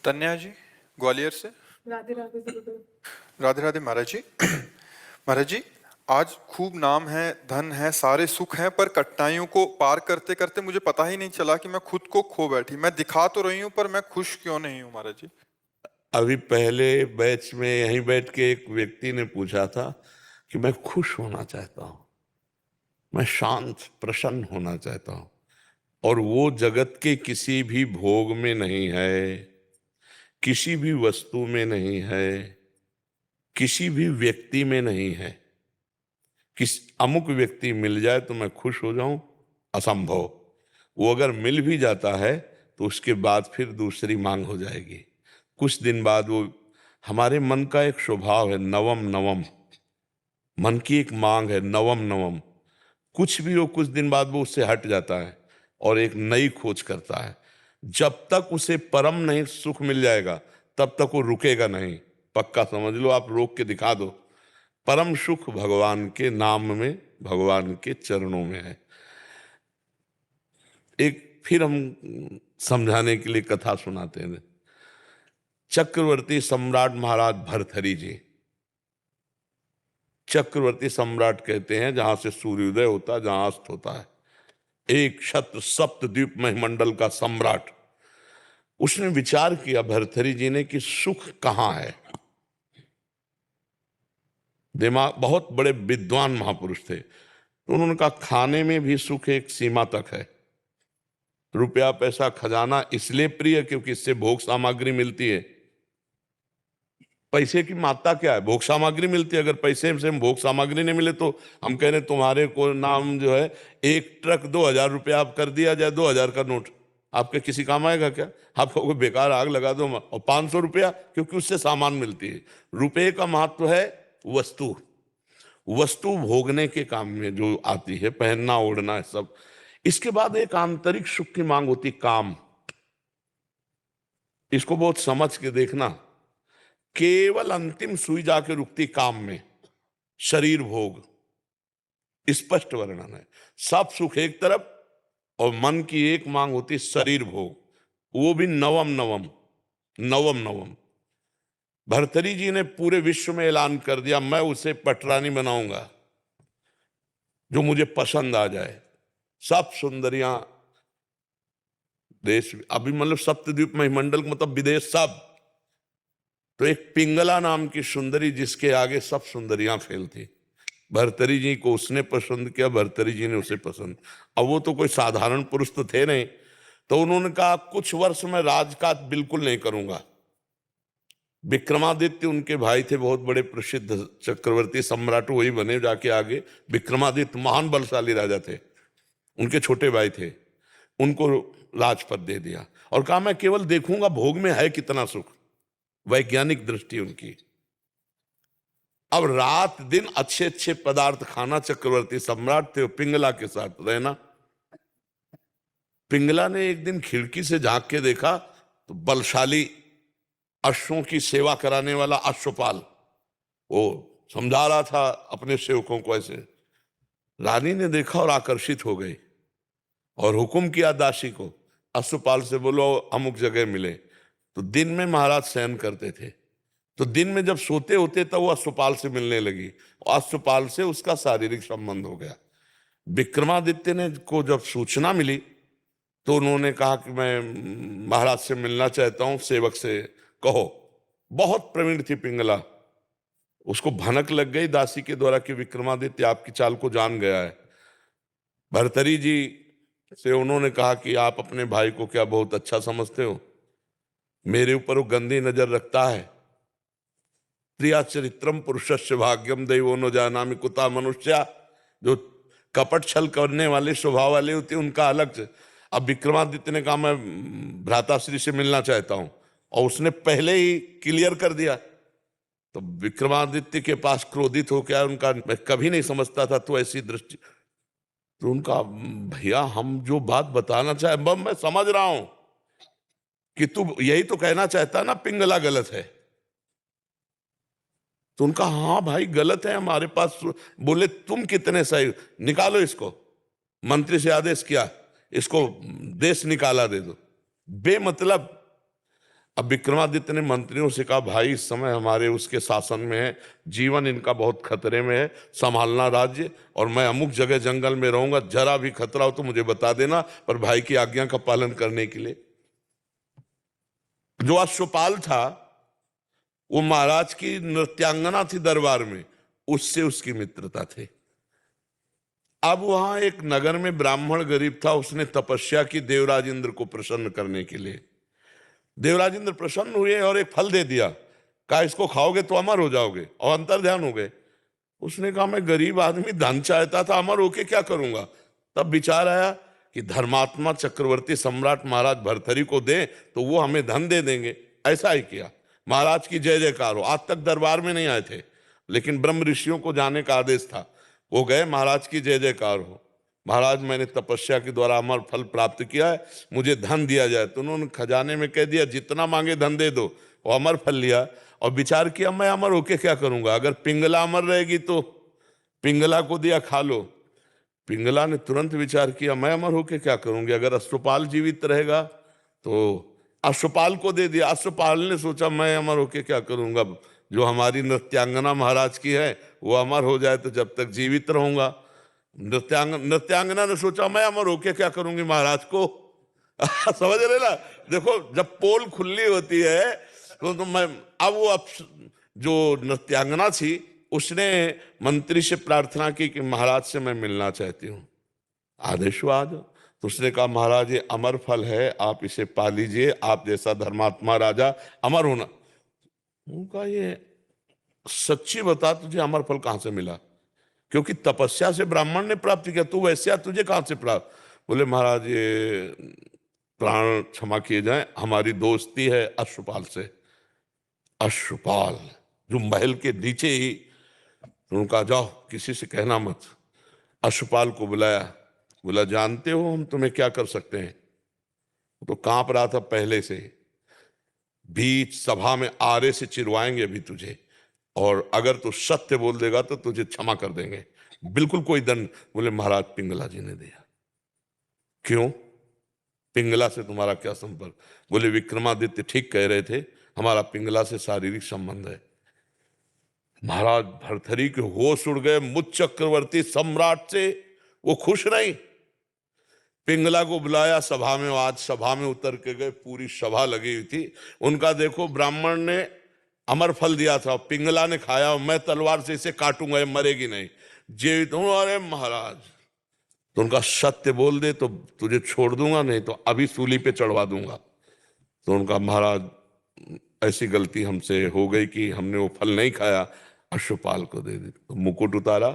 तन्या जी, ग्वालियर से। राधे राधे गुरुदेव। राधे राधे महाराज जी। महाराज जी, आज खूब नाम है, धन है, सारे सुख हैं, पर कठिनाइयों को पार करते करते मुझे पता ही नहीं चला कि मैं खुद को खो बैठी। मैं दिखा तो रही हूँ, पर मैं खुश क्यों नहीं हूँ महाराज जी। अभी पहले बैच में यहीं बैठ के एक व्यक्ति ने पूछा था कि मैं खुश होना चाहता हूं, मैं शांत प्रसन्न होना चाहता हूं, और वो जगत के किसी भी भोग में नहीं है, किसी भी वस्तु में नहीं है, किसी भी व्यक्ति में नहीं है। किस अमुक व्यक्ति मिल जाए तो मैं खुश हो जाऊं, असंभव। वो अगर मिल भी जाता है तो उसके बाद फिर दूसरी मांग हो जाएगी। कुछ दिन बाद वो, हमारे मन का एक स्वभाव है नवम नवम, मन की एक मांग है नवम नवम। कुछ भी हो, कुछ दिन बाद वो उससे हट जाता है और एक नई खोज करता है। जब तक उसे परम नहीं सुख मिल जाएगा तब तक वो रुकेगा नहीं। पक्का समझ लो, आप रोक के दिखा दो। परम सुख भगवान के नाम में, भगवान के चरणों में है। एक फिर हम समझाने के लिए कथा सुनाते हैं। चक्रवर्ती सम्राट महाराज भर्तहरि जी, चक्रवर्ती सम्राट कहते हैं जहां से सूर्योदय होता है, जहां अस्त होता है, एक छत्र सप्त द्वीप मंडल का सम्राट। उसने विचार किया भर्तहरि जी ने कि सुख कहां है। दिमाग, बहुत बड़े विद्वान महापुरुष थे, तो उन्होंने कहा खाने में भी सुख एक सीमा तक है। रुपया पैसा खजाना इसलिए प्रिय क्योंकि इससे भोग सामग्री मिलती है। पैसे की मात्रा क्या है? भोग सामग्री मिलती है। अगर पैसे से भोग सामग्री नहीं मिले तो हम कह रहे तुम्हारे को नाम जो है एक ट्रक 2000 रुपया आप कर दिया जाए, 2000 का नोट आपके किसी काम आएगा क्या? आपको कोई बेकार आग लगा दो। और 500 रुपया, क्योंकि उससे सामान मिलती है। रुपये का महत्व है वस्तु, वस्तु भोगने के काम में जो आती है, पहनना ओढ़ना सब। इसके बाद एक आंतरिक सुख की मांग होती, काम। इसको बहुत समझ के देखना। केवल अंतिम सुई जाके रुकती काम में, शरीर भोग, स्पष्ट वर्णन है। सब सुख एक तरफ और मन की एक मांग होती शरीर भोग, वो भी नवम नवम, नवम नवम। भर्तहरि जी ने पूरे विश्व में ऐलान कर दिया मैं उसे पटरानी बनाऊंगा जो मुझे पसंद आ जाए। सब सुंदरियां देश, अभी मतलब सप्तद्वीप मंडल मतलब विदेश सब। तो एक पिंगला नाम की सुंदरी जिसके आगे सब सुंदरियां फेल थी। भर्तहरि जी को उसने पसंद किया, भर्तहरि जी ने उसे पसंद। अब वो तो कोई साधारण पुरुष तो थे नहीं, तो उन्होंने कहा कुछ वर्ष में राजकाज बिल्कुल नहीं करूंगा। विक्रमादित्य उनके भाई थे, बहुत बड़े प्रसिद्ध चक्रवर्ती सम्राट वही बने जाके आगे। विक्रमादित्य महान बलशाली राजा थे, उनके छोटे भाई थे। उनको राजपद दे दिया और कहा मैं केवल देखूंगा भोग में है कितना सुख। वैज्ञानिक दृष्टि उनकी। अब रात दिन अच्छे अच्छे पदार्थ खाना, चक्रवर्ती सम्राट थे, पिंगला के साथ रहना। पिंगला ने एक दिन खिड़की से झांक के देखा तो बलशाली अश्वों की सेवा कराने वाला अश्वपाल वो समझा रहा था अपने सेवकों को ऐसे। रानी ने देखा और आकर्षित हो गई और हुक्म किया दासी को, अश्वपाल से बोलो अमुक जगह मिले। तो दिन में महाराज शयन करते थे, तो दिन में जब सोते होते तब वो अश्वपाल से मिलने लगी और अश्वपाल से उसका शारीरिक संबंध हो गया। विक्रमादित्य ने को जब सूचना मिली तो उन्होंने कहा कि मैं महाराज से मिलना चाहता हूं, सेवक से कहो। बहुत प्रवीण थी पिंगला, उसको भनक लग गई दासी के द्वारा कि विक्रमादित्य आपकी चाल को जान गया है। भर्तहरि जी से उन्होंने कहा कि आप अपने भाई को क्या बहुत अच्छा समझते हो? मेरे ऊपर वो गंदी नजर रखता है। प्रिया चरित्रम पुरुषस्य भाग्यम दैवो न जानामि कुता मनुष्या। जो कपट छल करने वाले स्वभाव वाले होते हैं उनका अलग से। अब विक्रमादित्य ने कहा मैं भ्राताश्री से मिलना चाहता हूं और उसने पहले ही क्लियर कर दिया। तो विक्रमादित्य के पास क्रोधित हो क्या उनका, मैं कभी नहीं समझता था तो ऐसी दृष्टि। तो उनका भैया हम जो बात बताना चाहे मैं समझ रहा हूं कि तू यही तो कहना चाहता ना पिंगला गलत है। तो उनका हाँ भाई गलत है हमारे पास। बोले तुम कितने सही, निकालो इसको। मंत्री से आदेश किया इसको देश निकाला दे दो। बेमतलब अब विक्रमादित्य ने मंत्रियों से कहा, भाई इस समय हमारे उसके शासन में है, जीवन इनका बहुत खतरे में है, संभालना राज्य, और मैं अमुक जगह जंगल में रहूंगा, जरा भी खतरा हो तो मुझे बता देना, पर भाई की आज्ञा का पालन करने के लिए। जो अश्वपाल था वो महाराज की नृत्यांगना थी दरबार में, उससे उसकी मित्रता थी। अब वहां एक नगर में ब्राह्मण गरीब था, उसने तपस्या की देवराज इंद्र को प्रसन्न करने के लिए। देवराज इंद्र प्रसन्न हुए और एक फल दे दिया, कहा इसको खाओगे तो अमर हो जाओगे, और अंतर ध्यान हो गए। उसने कहा मैं गरीब आदमी, धन चाहता था, अमर होके क्या करूंगा। तब विचार आया कि धर्मात्मा चक्रवर्ती सम्राट महाराज भर्तरी को दें तो वो हमें धन दे देंगे। ऐसा ही किया, महाराज की जय जयकार हो। आज तक दरबार में नहीं आए थे, लेकिन ब्रह्म ऋषियों को जाने का आदेश था, वो गए, महाराज की जय जयकार हो, महाराज मैंने तपस्या के द्वारा अमर फल प्राप्त किया है, मुझे धन दिया जाए। तो उन्होंने खजाने में कह दिया जितना मांगे धन दे दो। वो अमर फल लिया और विचार किया मैं अमर होके क्या करूंगा, अगर पिंगला अमर रहेगी तो पिंगला को दिया खा लो। पिंगला ने तुरंत विचार किया मैं अमर होके क्या करूंगी, अगर अश्वपाल जीवित रहेगा तो अश्वपाल को दे दिया। अश्वपाल ने सोचा मैं अमर होके क्या करूंगा, जो हमारी नृत्यांगना महाराज की है वो अमर हो जाए तो जब तक जीवित रहूंगा। नृत्यांगना ने सोचा मैं अमर होके क्या करूंगी महाराज को। समझ रहे ना, देखो जब पोल खुली होती है तो मैं अब वो जो नृत्यांगना थी उसने मंत्री से प्रार्थना की कि महाराज से मैं मिलना चाहती हूँ, आदेश हुआ आ जाओ। तो उसने कहा महाराज ये अमर फल है, आप इसे पा लीजिए, आप जैसा धर्मात्मा राजा अमर होना। उनका ये सच्ची बता तुझे अमर फल कहां से मिला, क्योंकि तपस्या से ब्राह्मण ने प्राप्त किया, तू वैश्या तुझे कहां से प्राप्त। बोले महाराज ये प्राण क्षमा किए जाए, हमारी दोस्ती है अश्वपाल से। अश्वपाल जो महल के नीचे ही, उनका जाओ किसी से कहना मत। अश्वपाल को बुलाया, बोला जानते हो हम तुम्हें क्या कर सकते हैं। तो कांप रहा था पहले से, बीच सभा में आरे से चिरवाएंगे अभी तुझे, और अगर तू सत्य बोल देगा तो तुझे क्षमा कर देंगे, बिल्कुल कोई दंड। बोले महाराज पिंगला जी ने दिया। क्यों, पिंगला से तुम्हारा क्या संपर्क। बोले विक्रमादित्य ठीक कह रहे थे, हमारा पिंगला से शारीरिक संबंध है। महाराज भर्तरी के होश उड़ गए, मुझ चक्रवर्ती सम्राट से वो खुश नहीं। पिंगला को बुलाया सभा में, आज सभा में उतर के गए, पूरी सभा लगी हुई थी। उनका देखो ब्राह्मण ने अमर फल दिया था, पिंगला ने खाया, मैं तलवार से इसे काटूंगा, ये मरेगी नहीं, जीवित हूं। अरे महाराज, तो उनका सत्य बोल दे तो तुझे छोड़ दूंगा, नहीं तो अभी सूली पे चढ़वा दूंगा। तो उनका महाराज ऐसी गलती हमसे हो गई कि हमने वो फल नहीं खाया, अश्वपाल को दे दी। तो मुकुट उतारा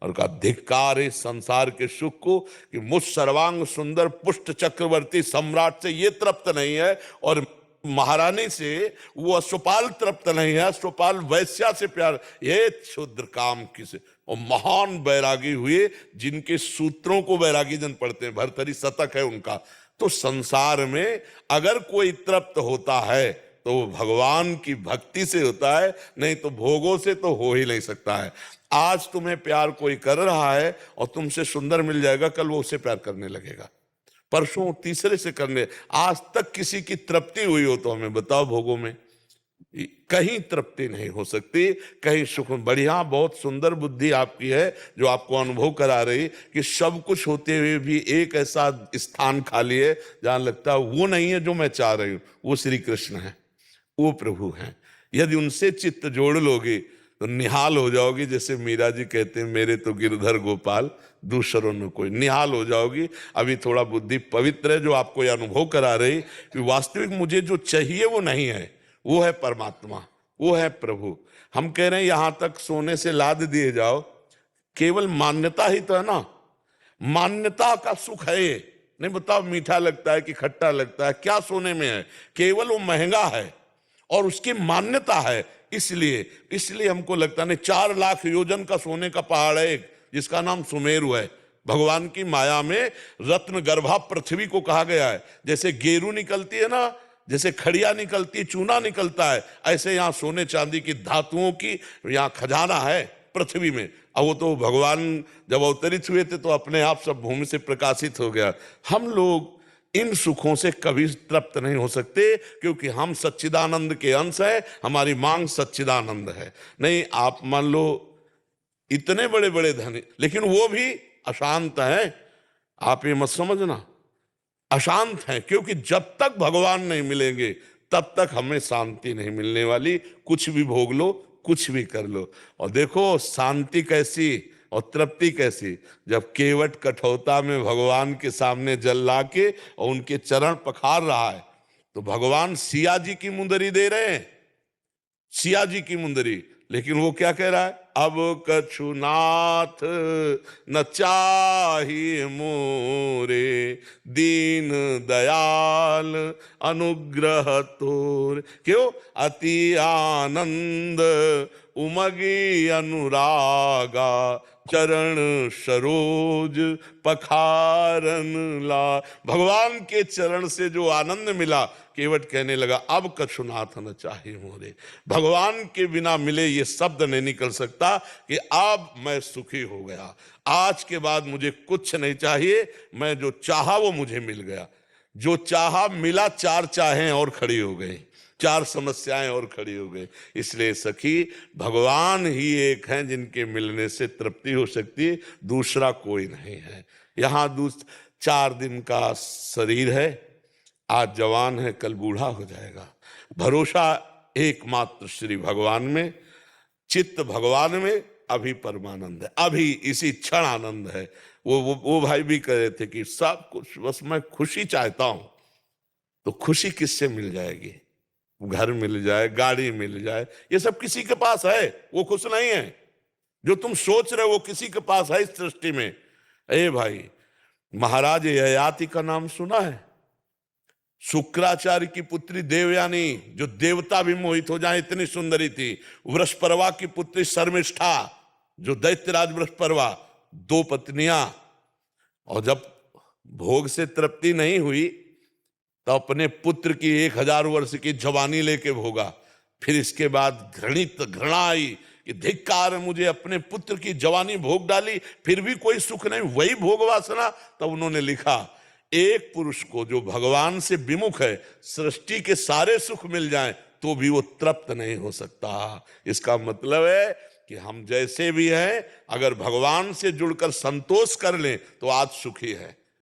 और कहा धिक्कार इस संसार के सुख को कि मुझ सर्वांग सुंदर पुष्ट चक्रवर्ती सम्राट से ये तृप्त नहीं है, और महारानी से वो अश्वपाल तृप्त नहीं है, अश्वपाल वैश्या से प्यार, ये क्षुद्र काम किसे। और महान बैरागी हुए जिनके सूत्रों को बैरागी जन पढ़ते हैं, भर्तरी शतक है उनका। तो संसार में अगर कोई तृप्त होता है तो वो भगवान की भक्ति से होता है, नहीं तो भोगों से तो हो ही नहीं सकता है। आज तुम्हें प्यार कोई कर रहा है और तुमसे सुंदर मिल जाएगा, कल वो उससे प्यार करने लगेगा, परसों तीसरे से करने। आज तक किसी की तृप्ति हुई हो तो हमें बताओ, भोगों में कहीं तृप्ति नहीं हो सकती, कहीं सुख। बढ़िया, बहुत सुंदर बुद्धि आपकी है जो आपको अनुभव करा रही कि सब कुछ होते हुए भी एक ऐसा स्थान खाली है जहां लगता है वो नहीं है जो मैं चाह रही हूं। वो श्री कृष्ण है, वो प्रभु हैं। यदि उनसे चित्त जोड़ लोगे तो निहाल हो जाओगी। जैसे मीरा जी कहते हैं मेरे तो गिरधर गोपाल दूसरों में कोई, निहाल हो जाओगी। अभी थोड़ा बुद्धि पवित्र है जो आपको यह अनुभव करा रही कि वास्तविक मुझे जो चाहिए वो नहीं है, वो है परमात्मा, वो है प्रभु। हम कह रहे हैं यहां तक सोने से लाद दिए जाओ, केवल मान्यता ही तो है ना, मान्यता का सुख है ये। नहीं बताओ मीठा लगता है कि खट्टा लगता है, क्या सोने में है, केवल वो महंगा है और उसकी मान्यता है। इसलिए हमको लगता नहीं, 4 लाख योजन का सोने का पहाड़ है एक, जिसका नाम सुमेरु है। भगवान की माया में रत्न गर्भा पृथ्वी को कहा गया है। जैसे गेरू निकलती है ना, जैसे खड़िया निकलती, चूना निकलता है, ऐसे यहाँ सोने चांदी की धातुओं की यहाँ खजाना है पृथ्वी में। अब वो तो भगवान जब अवतरित हुए थे तो अपने आप सब भूमि से प्रकाशित हो गया। हम लोग इन सुखों से कभी तृप्त नहीं हो सकते, क्योंकि हम सच्चिदानंद के अंश है, हमारी मांग सच्चिदानंद है। नहीं, आप मान लो इतने बड़े बड़े धनी, लेकिन वो भी अशांत हैं। आप ये मत समझना, अशांत हैं, क्योंकि जब तक भगवान नहीं मिलेंगे तब तक हमें शांति नहीं मिलने वाली। कुछ भी भोग लो, कुछ भी कर लो, और देखो शांति कैसी और तृप्ति कैसी, जब केवट कठौता में भगवान के सामने जल ला के और उनके चरण पखार रहा है, तो भगवान सिया जी की मुंदरी दे रहे हैं, सिया जी की मुंदरी। लेकिन वो क्या कह रहा है, अब कछु नाथ न चाहिए मोरे, दीन दयाल अनुग्रह तोर। क्यों? अति आनंद उमगी अनुरागा, चरण सरोज पखारन ला। भगवान के चरण से जो आनंद मिला, केवट कहने लगा अब कछुनाथ न चाहिए मोरे। भगवान के बिना मिले ये शब्द नहीं निकल सकता कि अब मैं सुखी हो गया, आज के बाद मुझे कुछ नहीं चाहिए, मैं जो चाहा वो मुझे मिल गया। जो चाहा मिला, चार चाहें और खड़ी हो गई, चार समस्याएं और खड़ी हो गई। इसलिए सखी, भगवान ही एक हैं जिनके मिलने से तृप्ति हो सकती है, दूसरा कोई नहीं है। यहाँ 4 दिन का शरीर है, आज जवान है, कल बूढ़ा हो जाएगा। भरोसा एकमात्र श्री भगवान में, चित्त भगवान में, अभी परमानंद है, अभी इसी क्षण आनंद है। वो भाई भी कह रहे थे कि सब कुछ बस मैं खुशी चाहता हूं, तो खुशी किससे मिल जाएगी? घर मिल जाए, गाड़ी मिल जाए, ये सब किसी के पास है, वो खुश नहीं है। जो तुम सोच रहे हो वो किसी के पास है इस सृष्टि में। ए भाई, महाराज ययाति का नाम सुना है? शुक्राचार्य की पुत्री देवयानी, जो देवता भी मोहित हो जाए इतनी सुंदरी थी। वृषपर्वा की पुत्री शर्मिष्ठा, जो दैत्यराज वृषपर्वा, 2 पत्नियां। और जब भोग से तृप्ति नहीं हुई तो अपने पुत्र की 1000 वर्ष की जवानी लेके भोगा। फिर इसके बाद घृणा आई कि धिक्कार, मुझे अपने पुत्र की जवानी भोग डाली, फिर भी कोई सुख नहीं, वही भोग वासना। तब उन्होंने लिखा, एक पुरुष को जो भगवान से विमुख है, सृष्टि के सारे सुख मिल जाएं तो भी वो तृप्त नहीं हो सकता। इसका मतलब है कि हम जैसे भी हैं, अगर भगवान से जुड़कर संतोष कर लें तो आज सुखी है।